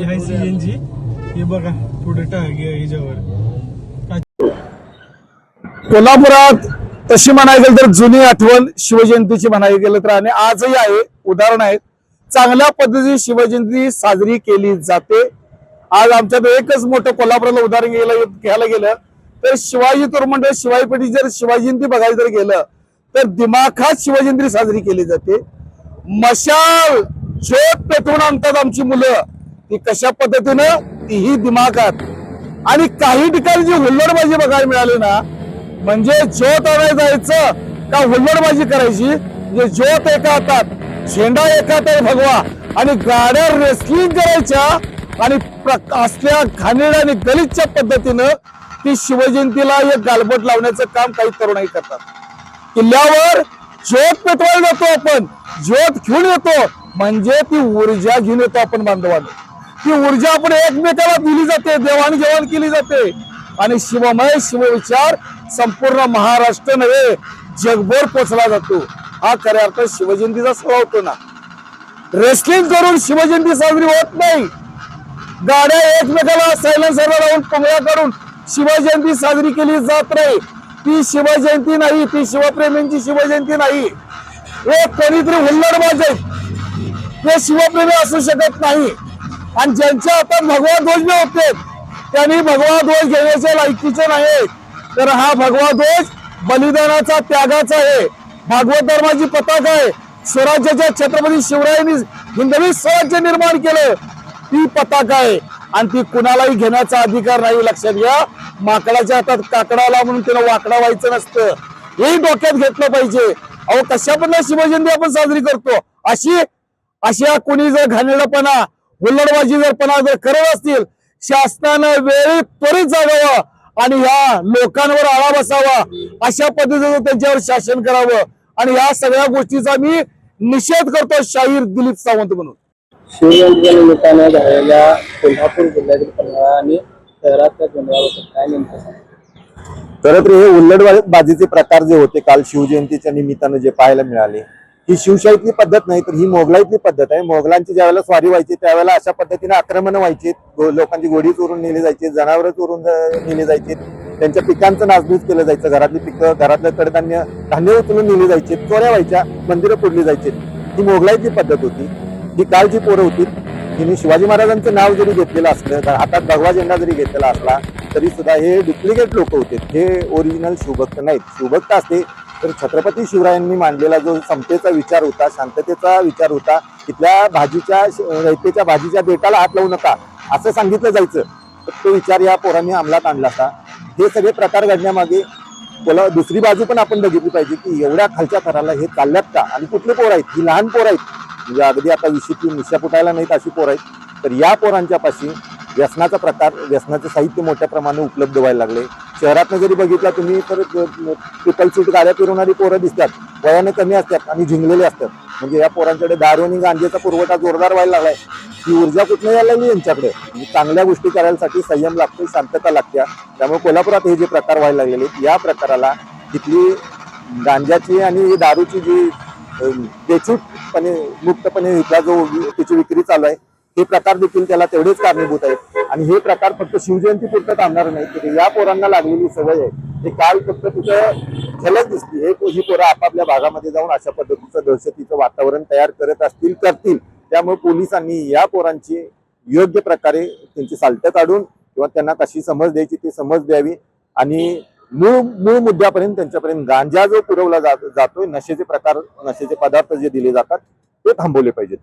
ही आहे CNG. हे बघा पुढे टाकी आहे हिच्यावर. कोल्हापुरात तशी म्हणायला गेलं तर जुनी आठवण शिवजयंतीची म्हणायला गेलं तर आणि आजही आहे. उदाहरण आहेत, चांगल्या पद्धतीने शिवजयंती साजरी केली जाते. आज आमच्यात एकच मोठं कोल्हापुराला उदाहरण घ्यायला गेलं तर शिवाजी तोरमंडळ शिवाजीपेठी जर शिवजयंती बघायला जर गेलं तर दिमाखात शिवजयंती साजरी केली जाते. मशाल ज्योत पेटवून आणतात आमची मुलं, ती कशा पद्धतीनं, तीही दिमाखात. आणि काही ठिकाणी जी हुल्लडबाजी बघायला मिळाली ना, म्हणजे ज्योत आणायला जायचं का हुल्लडबाजी करायची. म्हणजे ज्योत एका हातात, झेंडा एका हातात भगवा आणि गाड्या रेसलिंग करायच्या आणि असल्या घाणेरड्या आणि गलिच्छ पद्धतीनं ती शिवजयंतीला एक गालबोट लावण्याचं काम काही तरुणाई करतात. किल्ल्यावर ज्योत पेटवायला जातो आपण, ज्योत घेऊन येतो म्हणजे ती ऊर्जा घेऊन येतो आपण बांधवांनो. ती ऊर्जा आपण एकमेकाला दिली जाते, देवाणघेवाण केली जाते आणि शिवमय शिवविचार संपूर्ण महाराष्ट्र नव्हे जगभर पोचला जातो. हा खऱ्या अर्थ शिवजयंतीचा सोहळा होतो ना. रेसलिंग करून शिवजयंती साजरी होत नाही. गाड्या एकमेकाला सायलेन्सरला लावून पोंगळ्या करून शिवजयंती साजरी केली जात नाही. ती शिवजयंती नाही, ती शिवप्रेमींची शिवजयंती नाही. हे कोणीतरी हुल्लडबाज आहेत, ते शिवप्रेमी असू शकत नाही. आणि ज्यांच्या हातात भगवा ध्वज होते त्यांनी भगवा ध्वज घेण्याच्या लायकीचे नाही. तर हा भगवा ध्वज बलिदानाचा, त्यागाचा आहे. भागवत धर्माची पताका आहे. स्वराज्याच्या छत्रपती शिवरायांनी हिंदवी स्वराज्य निर्माण केलं, ती पताका आहे आणि ती कुणालाही घेण्याचा अधिकार नाही. लक्षात घ्या, माकडाच्या हातात काकडाला म्हणून त्याला वाकडा व्हायचं नसतं, हे डोक्यात घेतलं पाहिजे. अहो कशा पण शिवजयंती आपण साजरी करतो, अशा कोणी जर घाणेरडेपणा, हुल्लडबाजी जर करत असतील, शासनानं वेळी त्वरित जागावं आणि ह्या लोकांवर आळा बसावा. अशा पद्धतीनं त्यांच्यावर शासन करावं आणि या सगळ्या गोष्टीचा मी निषेध करतो शाहीर दिलीप सावंत म्हणून. शिवजयंतीच्या निमित्तानं झालेल्या कोल्हापूर जिल्ह्यातील पन्हाळा आणि शहरातल्या गोंधळाबद्दल काय नेमकं सांगा? खरं तर हे हुल्लडबाजीचे प्रकार जे होते काल शिवजयंतीच्या निमित्तानं जे पाहायला मिळाले, ही शिवशाहीतली पद्धत नाही तर ही मोगलाईतली पद्धत आहे. मोगलांची ज्यावेळेला स्वारी व्हायची त्यावेळेला अशा पद्धतीने आक्रमण व्हायची, लोकांची गोडी चोरून नेली जायची, जनावर चोरून नेली जायची, त्यांच्या पिकांचं नासधूस केलं जायचं, घरातली पिकं, घरातलं धान्य उचलून नेली जायची, चोऱ्या व्हायच्या, मंदिरं फोडली जायची. ही मोगलाईतली पद्धत होती. ही काल जी पोरं होती तिने शिवाजी महाराजांचं नाव जरी घेतलेलं असलं, हातात भगवा झेंडा जरी घेतलेला असला तरी सुद्धा हे डुप्लिकेट लोक होते, हे ओरिजिनल शिवभक्त नाहीत. शिवभक्त असते तर छत्रपती शिवरायांनी मांडलेला जो समतेचा विचार होता, शांततेचा विचार होता, तिथल्या रयतेच्या भाजीच्या देठाला हात लावू नका असं सांगितलं जायचं, तर तो विचार या पोरांनी अंमलात आणला होता. हे सगळे प्रकार घडण्यामागे दुसरी बाजू पण आपण बघितली पाहिजे की एवढ्या खालच्या थराला हे चालल्यात का आणि कुठले पोर आहेत. ही लहान पोर आहेत, म्हणजे अगदी आता निशा फुटायला नाहीत अशी पोर आहेत. तर या पोरांच्या पाशी व्यसनाचा प्रकार, व्यसनाचं साहित्य मोठ्या प्रमाणात उपलब्ध व्हायला लागले. शहरातनं जरी बघितला तुम्ही तर ट्रिपल सीट गाड्या फिरवणारी पोरं दिसतात, वयाने कमी असतात आणि झिंगलेले असतात. म्हणजे या पोरांकडे दारू आणि गांजेचा पुरवठा जोरदार व्हायला लागलाय. ही ऊर्जा कुठनं यायला लागली यांच्याकडे. चांगल्या गोष्टी करायसाठी संयम लागतो, शांतता लागते. त्यामुळे कोल्हापुरात हे जे प्रकार व्हायला लागलेले, या प्रकाराला तिथली गांजाची आणि दारूची जी बेछूटपणे मुक्तपणे इथला जो त्याची विक्री चालू आहे, हे प्रकार देखील त्याला तेवढेच कारणीभूत आहेत. आणि हे प्रकार फक्त शिवजयंती पुरतं थांबणार नाही, तर या पोरांना लागलेली सवय आहे. हे काल फक्त तिथं झलक दिसली. ही पोरं आपापल्या भागामध्ये जाऊन अशा पद्धतीचं दहशतीचं वातावरण तयार करतील. त्यामुळे पोलिसांनी या पोरांची योग्य प्रकारे त्यांची साल्ट काढून किंवा त्यांना कशी समज द्यायची ती समज द्यावी आणि मूळ मुद्द्यापर्यंत त्यांच्यापर्यंत गांजा जो पुरवला जातोय, नशेचे पदार्थ जे दिले जातात ते थांबवले पाहिजेत.